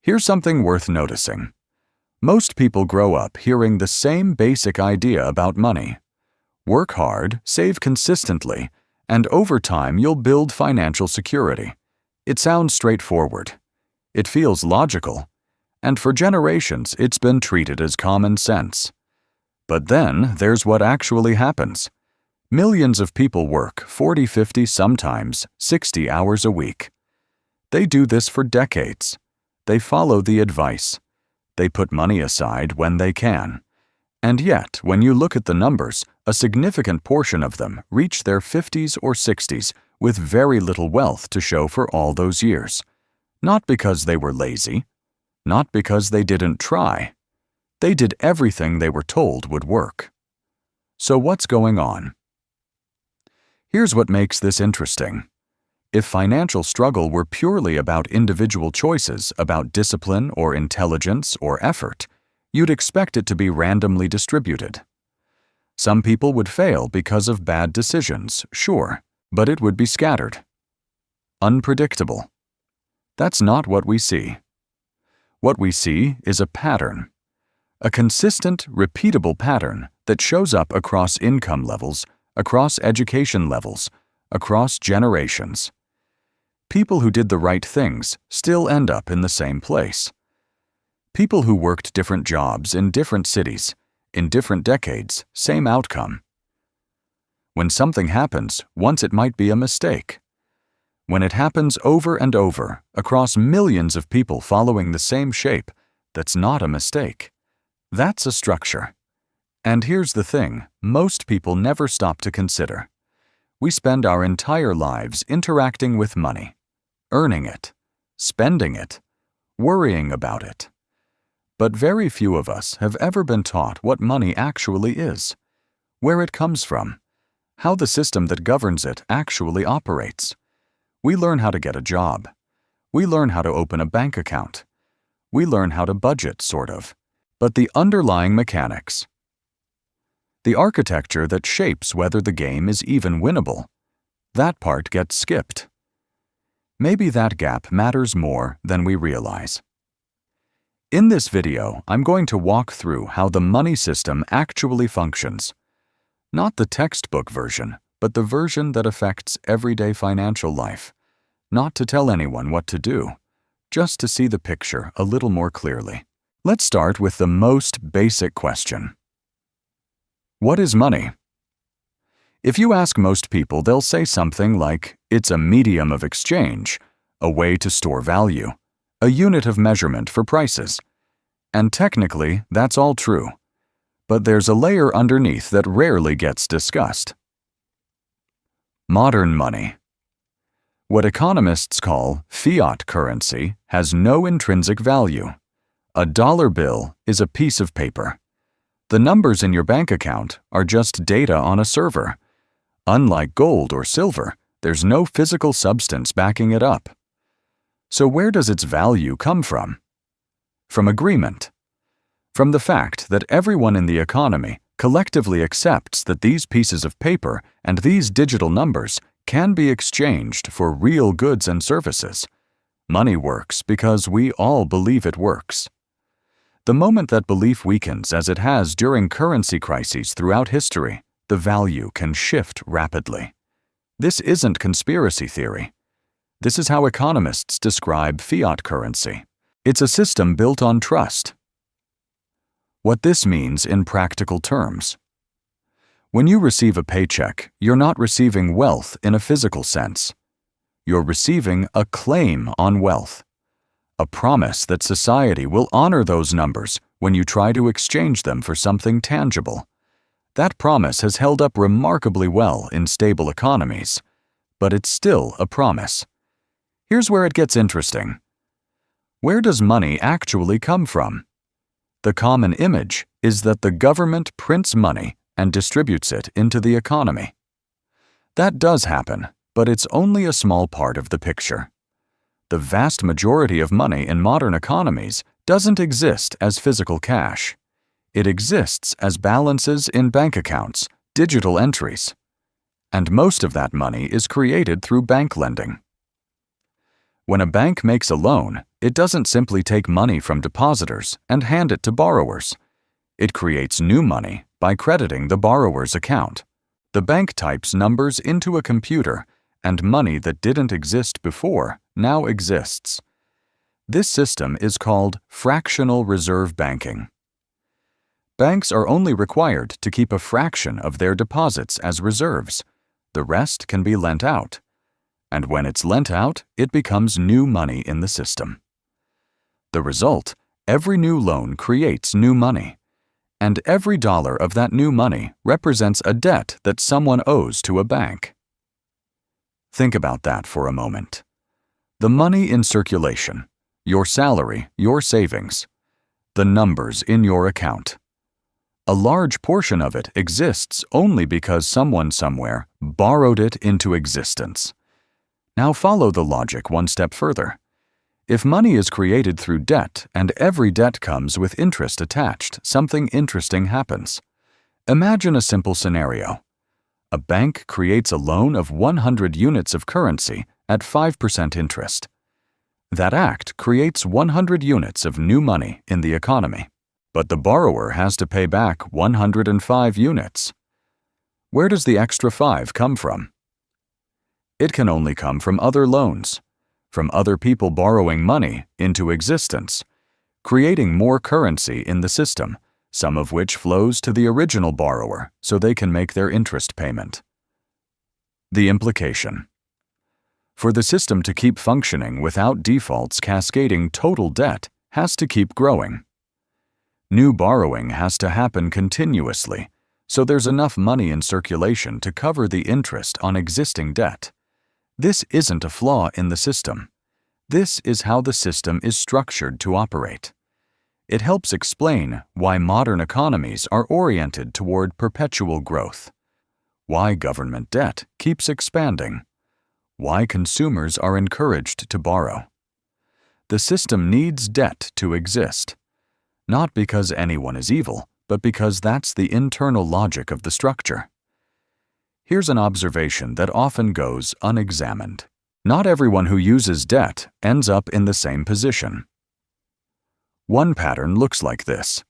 Here's something worth noticing. Most people grow up hearing the same basic idea about money. Work hard, save consistently, and over time you'll build financial security. It sounds straightforward. It feels logical. And for generations it's been treated as common sense. But then there's what actually happens. Millions of people work 40, 50, sometimes 60 hours a week. They do this for decades. They follow the advice. They put money aside when they can. And yet, when you look at the numbers, a significant portion of them reach their 50s or 60s with very little wealth to show for all those years. Not because they were lazy. Not because they didn't try. They did everything they were told would work. So what's going on? Here's what makes this interesting. If financial struggle were purely about individual choices, about discipline or intelligence or effort, you'd expect it to be randomly distributed. Some people would fail because of bad decisions, sure, but it would be scattered. Unpredictable. That's not what we see. What we see is a pattern. A consistent, repeatable pattern that shows up across income levels, across education levels, across generations. People who did the right things still end up in the same place. People who worked different jobs in different cities, in different decades, same outcome. When something happens, once it might be a mistake. When it happens over and over, across millions of people following the same shape, that's not a mistake. That's a structure. And here's the thing, most people never stop to consider. We spend our entire lives interacting with money, earning it, spending it, worrying about it. But very few of us have ever been taught what money actually is, where it comes from, how the system that governs it actually operates. We learn how to get a job. We learn how to open a bank account. We learn how to budget, sort of. But the underlying mechanics, the architecture that shapes whether the game is even winnable, that part gets skipped. Maybe that gap matters more than we realize. In this video, I'm going to walk through how the money system actually functions. Not the textbook version, but the version that affects everyday financial life. Not to tell anyone what to do, just to see the picture a little more clearly. Let's start with the most basic question. What is money? If you ask most people, they'll say something like, it's a medium of exchange, a way to store value, a unit of measurement for prices. And technically, that's all true. But there's a layer underneath that rarely gets discussed. Modern money. What economists call fiat currency has no intrinsic value. A dollar bill is a piece of paper. The numbers in your bank account are just data on a server. Unlike gold or silver, there's no physical substance backing it up. So where does its value come from? From agreement. From the fact that everyone in the economy collectively accepts that these pieces of paper and these digital numbers can be exchanged for real goods and services. Money works because we all believe it works. The moment that belief weakens, as it has during currency crises throughout history, the value can shift rapidly. This isn't conspiracy theory. This is how economists describe fiat currency. It's a system built on trust. What this means in practical terms. When you receive a paycheck, you're not receiving wealth in a physical sense. You're receiving a claim on wealth. A promise that society will honor those numbers when you try to exchange them for something tangible. That promise has held up remarkably well in stable economies, but it's still a promise. Here's where it gets interesting. Where does money actually come from? The common image is that the government prints money and distributes it into the economy. That does happen, but it's only a small part of the picture. The vast majority of money in modern economies doesn't exist as physical cash. It exists as balances in bank accounts, digital entries. And most of that money is created through bank lending. When a bank makes a loan, it doesn't simply take money from depositors and hand it to borrowers. It creates new money by crediting the borrower's account. The bank types numbers into a computer, and money that didn't exist before now exists. This system is called fractional reserve banking. Banks are only required to keep a fraction of their deposits as reserves. The rest can be lent out. And when it's lent out, it becomes new money in the system. The result, every new loan creates new money. And every dollar of that new money represents a debt that someone owes to a bank. Think about that for a moment. The money in circulation, your salary, your savings, the numbers in your account. A large portion of it exists only because someone somewhere borrowed it into existence. Now follow the logic one step further. If money is created through debt and every debt comes with interest attached, something interesting happens. Imagine a simple scenario. A bank creates a loan of 100 units of currency at 5% interest. That act creates 100 units of new money in the economy, but the borrower has to pay back 105 units. Where does the extra 5 come from? It can only come from other loans, from other people borrowing money into existence, creating more currency in the system, some of which flows to the original borrower so they can make their interest payment. The implication. For the system to keep functioning without defaults cascading, total debt has to keep growing. New borrowing has to happen continuously, so there's enough money in circulation to cover the interest on existing debt. This isn't a flaw in the system. This is how the system is structured to operate. It helps explain why modern economies are oriented toward perpetual growth, why government debt keeps expanding, why consumers are encouraged to borrow. The system needs debt to exist, not because anyone is evil, but because that's the internal logic of the structure. Here's an observation that often goes unexamined. Not everyone who uses debt ends up in the same position. One pattern looks like this.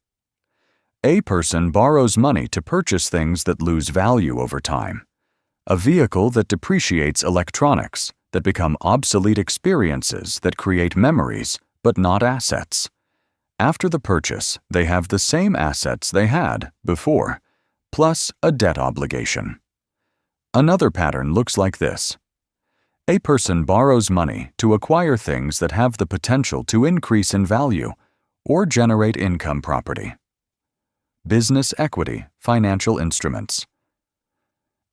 A person borrows money to purchase things that lose value over time. A vehicle that depreciates electronics, that become obsolete experiences that create memories, but not assets. After the purchase, they have the same assets they had before, plus a debt obligation. Another pattern looks like this. A person borrows money to acquire things that have the potential to increase in value or generate income property. Business equity, financial instruments.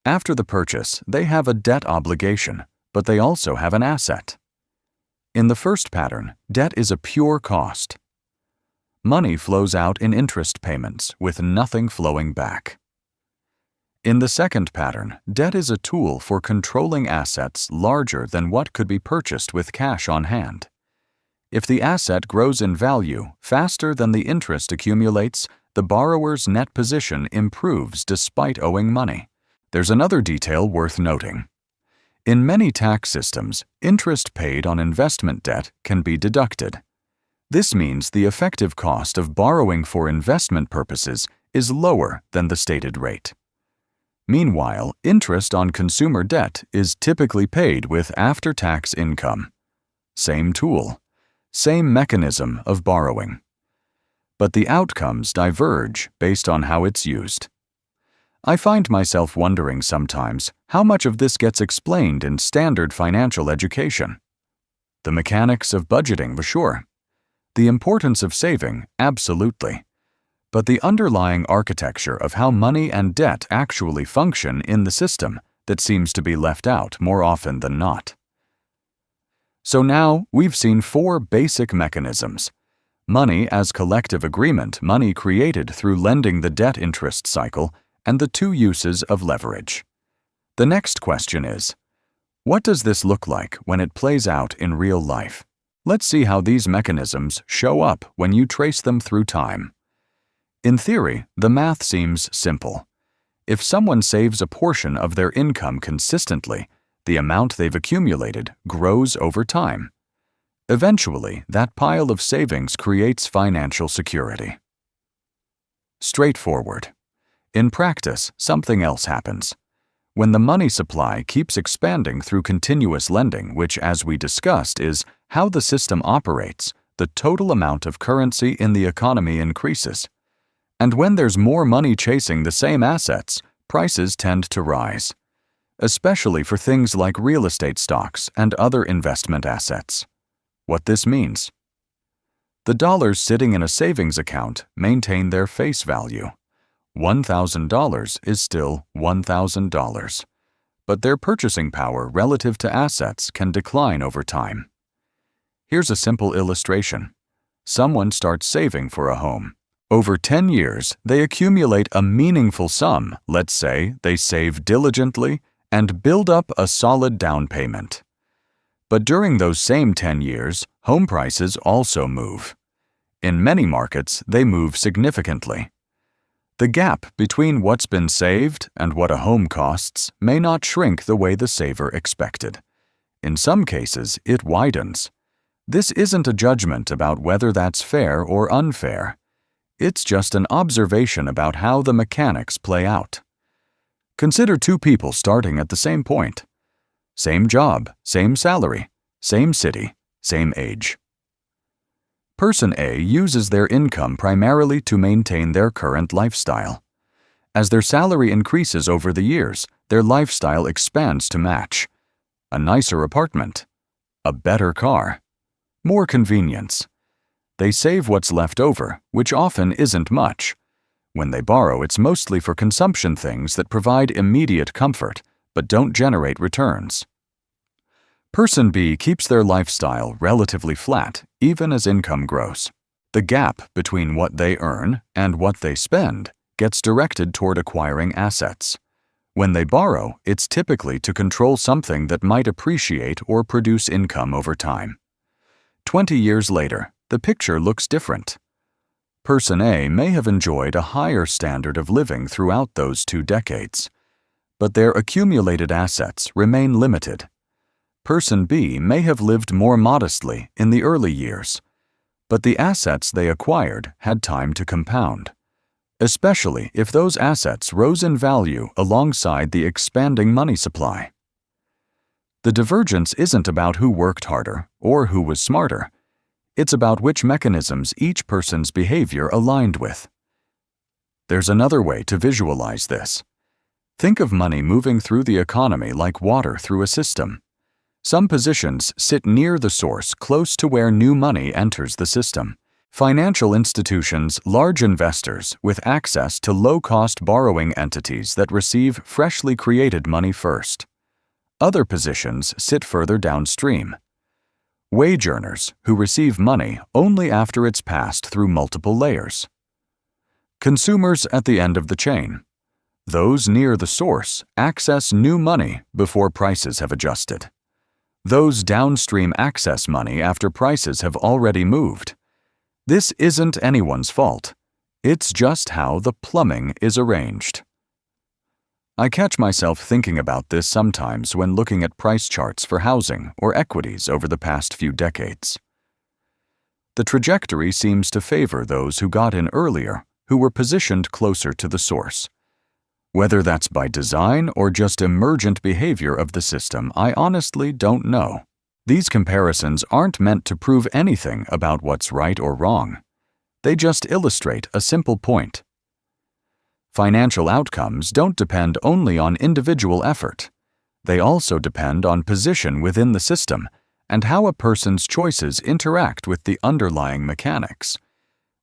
After the purchase, they have a debt obligation, but they also have an asset. In the first pattern, debt is a pure cost. Money flows out in interest payments with nothing flowing back. In the second pattern, debt is a tool for controlling assets larger than what could be purchased with cash on hand. If the asset grows in value faster than the interest accumulates, the borrower's net position improves despite owing money. There's another detail worth noting. In many tax systems, interest paid on investment debt can be deducted. This means the effective cost of borrowing for investment purposes is lower than the stated rate. Meanwhile, interest on consumer debt is typically paid with after-tax income. Same tool, same mechanism of borrowing. But the outcomes diverge based on how it's used. I find myself wondering sometimes how much of this gets explained in standard financial education. The mechanics of budgeting, for sure. The importance of saving, absolutely. But the underlying architecture of how money and debt actually function in the system that seems to be left out more often than not. So now we've seen 4 basic mechanisms. Money as collective agreement, money created through lending the debt interest cycle, and the 2 uses of leverage. The next question is, what does this look like when it plays out in real life? Let's see how these mechanisms show up when you trace them through time. In theory, the math seems simple. If someone saves a portion of their income consistently, the amount they've accumulated grows over time. Eventually, that pile of savings creates financial security. Straightforward. In practice, something else happens. When the money supply keeps expanding through continuous lending, which, as we discussed, is how the system operates, the total amount of currency in the economy increases. And when there's more money chasing the same assets, prices tend to rise, especially for things like real estate stocks and other investment assets. What this means: the dollars sitting in a savings account maintain their face value. $1,000 is still $1,000, but their purchasing power relative to assets can decline over time. Here's a simple illustration. Someone starts saving for a home. Over 10 years, they accumulate a meaningful sum. Let's say they save diligently and build up a solid down payment. But during those same 10 years, home prices also move. In many markets, they move significantly. The gap between what's been saved and what a home costs may not shrink the way the saver expected. In some cases, it widens. This isn't a judgment about whether that's fair or unfair. It's just an observation about how the mechanics play out. Consider two people starting at the same point. Same job, same salary, same city, same age. Person A uses their income primarily to maintain their current lifestyle. As their salary increases over the years, their lifestyle expands to match. A nicer apartment, a better car, more convenience. They save what's left over, which often isn't much. When they borrow, it's mostly for consumption things that provide immediate comfort, but don't generate returns. Person B keeps their lifestyle relatively flat, even as income grows. The gap between what they earn and what they spend gets directed toward acquiring assets. When they borrow, it's typically to control something that might appreciate or produce income over time. 20 years later, the picture looks different. Person A may have enjoyed a higher standard of living throughout those 2 decades, but their accumulated assets remain limited. Person B may have lived more modestly in the early years, but the assets they acquired had time to compound, especially if those assets rose in value alongside the expanding money supply. The divergence isn't about who worked harder or who was smarter. It's about which mechanisms each person's behavior aligned with. There's another way to visualize this. Think of money moving through the economy like water through a system. Some positions sit near the source, close to where new money enters the system. Financial institutions, large investors with access to low-cost borrowing entities that receive freshly created money first. Other positions sit further downstream. Wage earners who receive money only after it's passed through multiple layers. Consumers at the end of the chain. Those near the source access new money before prices have adjusted. Those downstream access money after prices have already moved. This isn't anyone's fault. It's just how the plumbing is arranged. I catch myself thinking about this sometimes when looking at price charts for housing or equities over the past few decades. The trajectory seems to favor those who got in earlier, who were positioned closer to the source. Whether that's by design or just emergent behavior of the system, I honestly don't know. These comparisons aren't meant to prove anything about what's right or wrong. They just illustrate a simple point. Financial outcomes don't depend only on individual effort. They also depend on position within the system and how a person's choices interact with the underlying mechanics,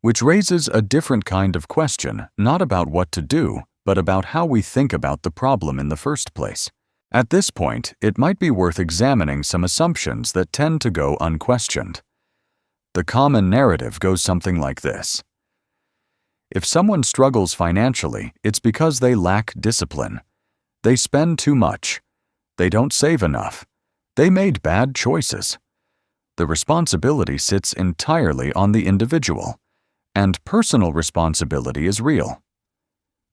which raises a different kind of question, not about what to do, but about how we think about the problem in the first place. At this point, it might be worth examining some assumptions that tend to go unquestioned. The common narrative goes something like this. If someone struggles financially, it's because they lack discipline. They spend too much. They don't save enough. They made bad choices. The responsibility sits entirely on the individual, and personal responsibility is real.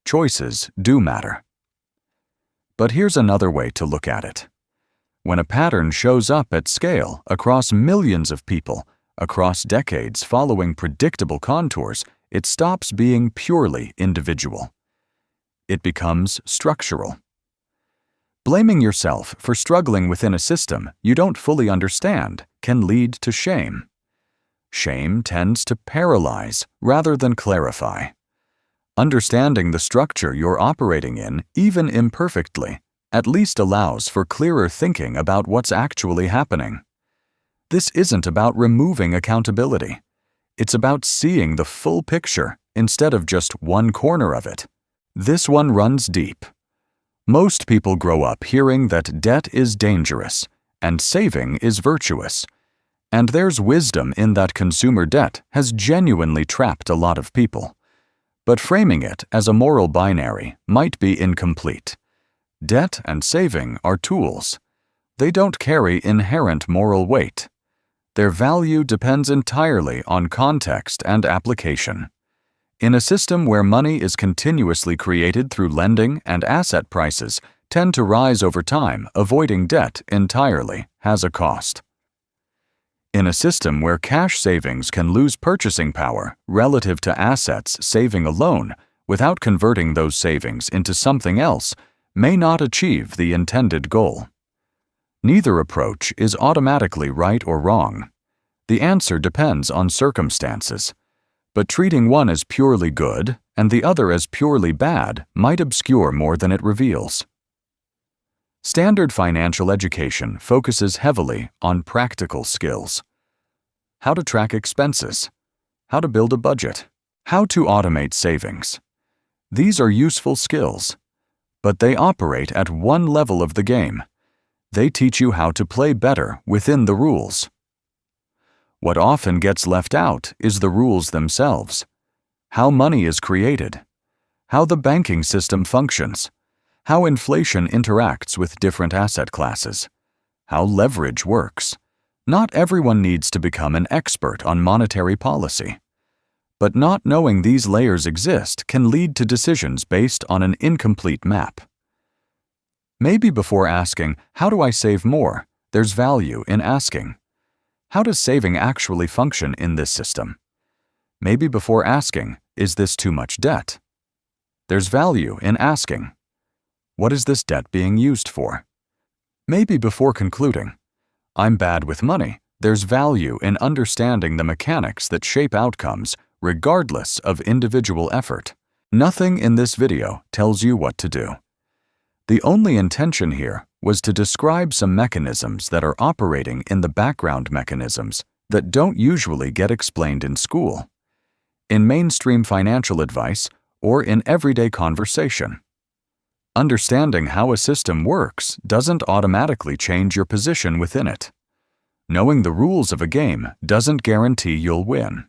Choices do matter. But here's another way to look at it. When a pattern shows up at scale across millions of people, across decades following predictable contours, it stops being purely individual. It becomes structural. Blaming yourself for struggling within a system you don't fully understand can lead to shame. Shame tends to paralyze rather than clarify. Understanding the structure you're operating in, even imperfectly, at least allows for clearer thinking about what's actually happening. This isn't about removing accountability. It's about seeing the full picture instead of just one corner of it. This one runs deep. Most people grow up hearing that debt is dangerous and saving is virtuous. And there's wisdom in that consumer debt has genuinely trapped a lot of people. But framing it as a moral binary might be incomplete. Debt and saving are tools. They don't carry inherent moral weight. Their value depends entirely on context and application. In a system where money is continuously created through lending and asset prices tend to rise over time, avoiding debt entirely has a cost. In a system where cash savings can lose purchasing power relative to assets saving alone without converting those savings into something else may not achieve the intended goal. Neither approach is automatically right or wrong. The answer depends on circumstances. But treating one as purely good and the other as purely bad might obscure more than it reveals. Standard financial education focuses heavily on practical skills. How to track expenses, how to build a budget, how to automate savings. These are useful skills, but they operate at one level of the game. They teach you how to play better within the rules. What often gets left out is the rules themselves. How money is created, how the banking system functions, how inflation interacts with different asset classes, how leverage works. Not everyone needs to become an expert on monetary policy. But not knowing these layers exist can lead to decisions based on an incomplete map. Maybe before asking, "How do I save more?" there's value in asking, "How does saving actually function in this system?" Maybe before asking, "Is this too much debt?" There's value in asking, "What is this debt being used for?" Maybe before concluding, "I'm bad with money," there's value in understanding the mechanics that shape outcomes regardless of individual effort. Nothing in this video tells you what to do. The only intention here was to describe some mechanisms that are operating in the background mechanisms that don't usually get explained in school, in mainstream financial advice, or in everyday conversation. Understanding how a system works doesn't automatically change your position within it. Knowing the rules of a game doesn't guarantee you'll win.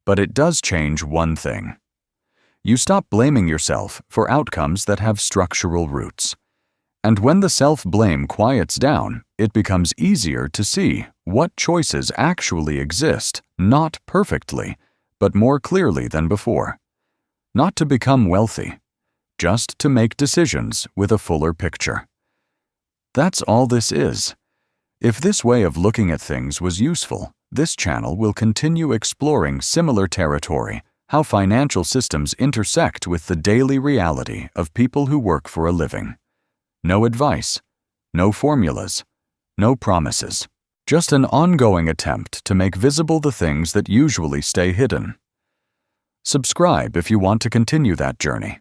But it does change one thing. You stop blaming yourself for outcomes that have structural roots. And when the self-blame quiets down, it becomes easier to see what choices actually exist, not perfectly, but more clearly than before. Not to become wealthy, just to make decisions with a fuller picture. That's all this is. If this way of looking at things was useful, this channel will continue exploring similar territory, how financial systems intersect with the daily reality of people who work for a living. No advice, no formulas, no promises. Just an ongoing attempt to make visible the things that usually stay hidden. Subscribe if you want to continue that journey.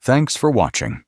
Thanks for watching.